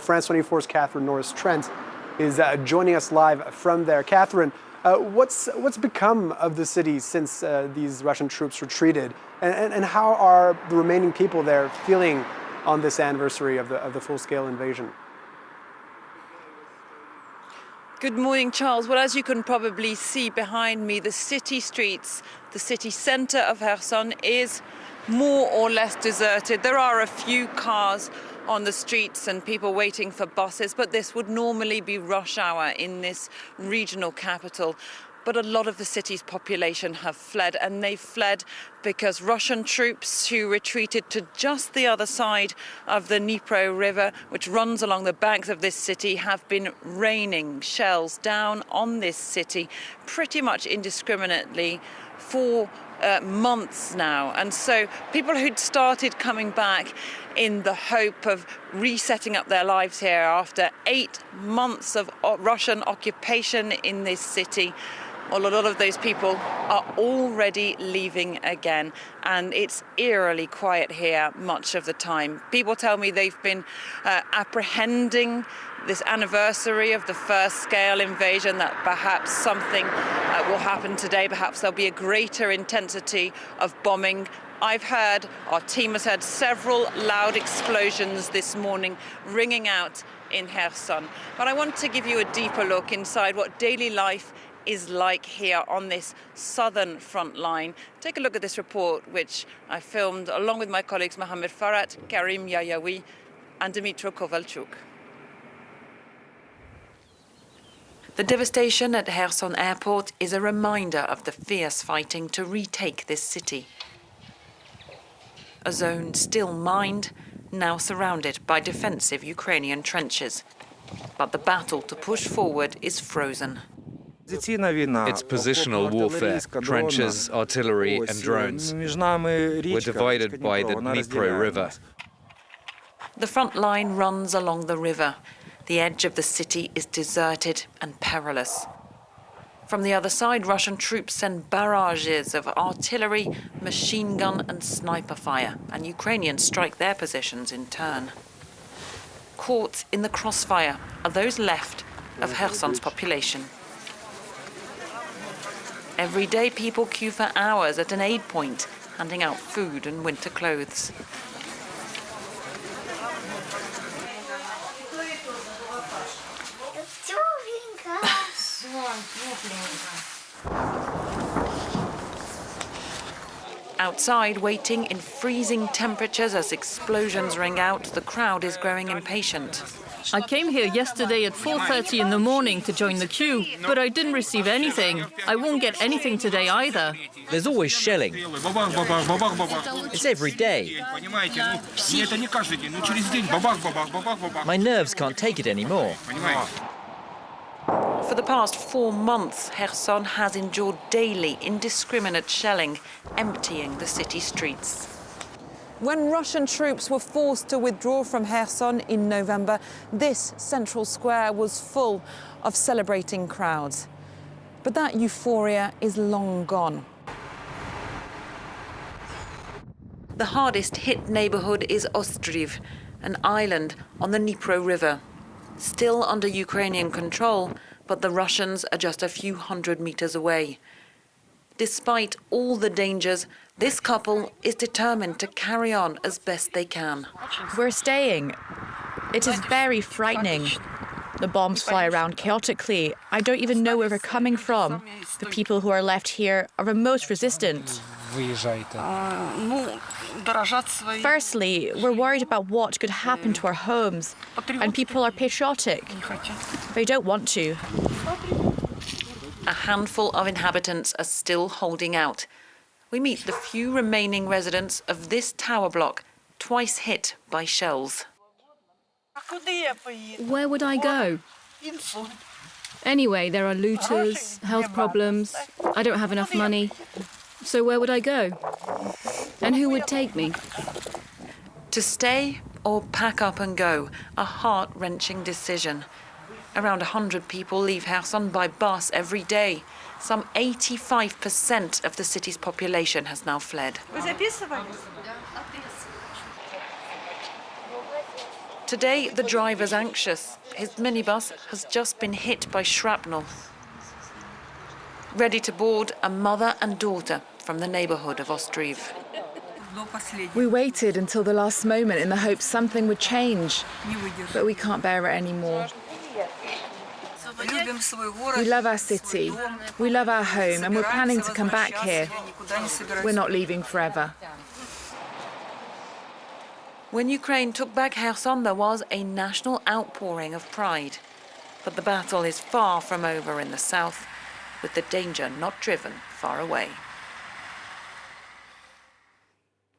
France 24's Catherine Norris-Trent is joining us live from there. Catherine, what's become of the city since these Russian troops retreated, and how are the remaining people there feeling on this anniversary of the full-scale invasion? Good morning, Charles. Well, as you can probably see behind me, the city streets, the city centre of Kherson is more or less deserted. There are a few cars on the streets and people waiting for buses, but this would normally be rush hour in this regional capital. But a lot of the city's population have fled, and they've fled because Russian troops who retreated to just the other side of the Dnipro River, which runs along the banks of this city, have been raining shells down on this city pretty much indiscriminately for months now. And so people who'd started coming back in the hope of resetting up their lives here after 8 months of Russian occupation in this city, well, a lot of those people are already leaving again, and it's eerily quiet here much of the time. People tell me they've been apprehending this anniversary of the first-scale invasion, that perhaps something will happen today. Perhaps there'll be a greater intensity of bombing. Our team has heard several loud explosions this morning ringing out in Kherson. But I want to give you a deeper look inside what daily life is like here on this southern front line. Take a look at this report, which I filmed along with my colleagues Mohamed Farat, Karim Yayawi and Dmitro Kovalchuk. The devastation at Kherson airport is a reminder of the fierce fighting to retake this city. A zone still mined, now surrounded by defensive Ukrainian trenches. But the battle to push forward is frozen. It's positional warfare, trenches, artillery and drones. We're divided by the Dnipro River. The front line runs along the river. The edge of the city is deserted and perilous. From the other side, Russian troops send barrages of artillery, machine gun and sniper fire, and Ukrainians strike their positions in turn. Caught in the crossfire are those left of Kherson's population. Every day, people queue for hours at an aid point, handing out food and winter clothes. Outside, waiting in freezing temperatures as explosions ring out, the crowd is growing impatient. I came here yesterday at 4:30 in the morning to join the queue, but I didn't receive anything. I won't get anything today either. There's always shelling. It's every day. My nerves can't take it anymore. For the past 4 months, Kherson has endured daily indiscriminate shelling, emptying the city streets. When Russian troops were forced to withdraw from Kherson in November, this central square was full of celebrating crowds. But that euphoria is long gone. The hardest hit neighborhood is Ostryv, an island on the Dnipro River. Still under Ukrainian control, but the Russians are just a few hundred meters away. Despite all the dangers, this couple is determined to carry on as best they can. We're staying. It is very frightening. The bombs fly around chaotically. I don't even know where they're coming from. The people who are left here are the most resistant. Firstly, we're worried about what could happen to our homes, and people are patriotic. They don't want to. A handful of inhabitants are still holding out. We meet the few remaining residents of this tower block, twice hit by shells. Where would I go? Anyway, there are looters, health problems. I don't have enough money. So where would I go? And who would take me? To stay or pack up and go, a heart-wrenching decision. Around 100 people leave Kherson by bus every day. Some 85% of the city's population has now fled. Today, the driver's anxious. His minibus has just been hit by shrapnel. Ready to board, a mother and daughter from the neighborhood of Ostriv. We waited until the last moment in the hope something would change, but we can't bear it anymore. We love our city, we love our home, and we're planning to come back here. We're not leaving forever. When Ukraine took back Kherson, there was a national outpouring of pride. But the battle is far from over in the south, with the danger not driven far away.